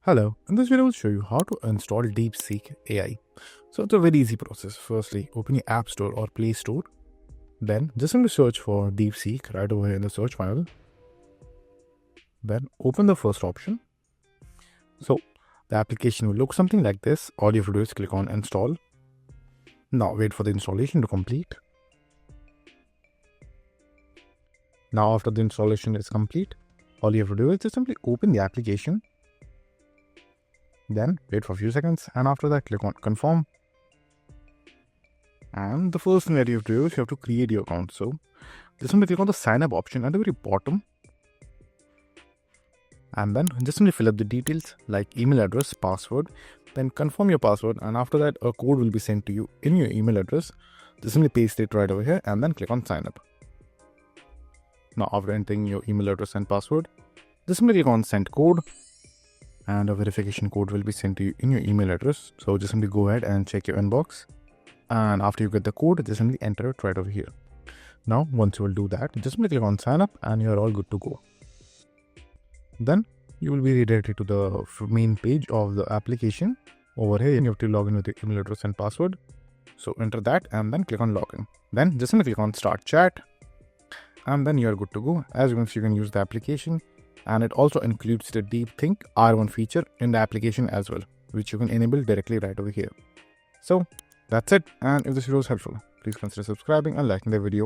Hello, in this video I will show you how to install Deepseek AI. So it's a very easy process. Firstly, open your App Store or Play Store. Then just simply search for Deepseek right over here in the search panel. Then open the first option. So the application will look something like this. All you have to do is click on install. Now wait for the installation to complete. Now after the installation is complete, all you have to do is just simply open the application. Then wait for a few seconds, and after that click on confirm. And the first thing that you have to do is you have to create your account. So just simply click on the sign up option at the very bottom, and then just simply fill up the details like email address, password, then confirm your password, and after that a code will be sent to you in your email address. Just simply paste it right over here and then click on sign up. Now after entering your email address and password, just simply click on send code, and a verification code will be sent to you in your email address. So just simply go ahead and check your inbox, and after you get the code, just simply enter it right over here. Now once you will do that, just simply click on sign up and you're all good to go. Then you will be redirected to the main page of the application. Over here you have to log in with your email address and password, so enter that and then click on login. Then just simply click on start chat, and then you're good to go. As you can use the application, and it also includes the Deepseek R1 feature in the application as well, which you can enable directly right over here. So that's it, and if this video was helpful, please consider subscribing and liking the video.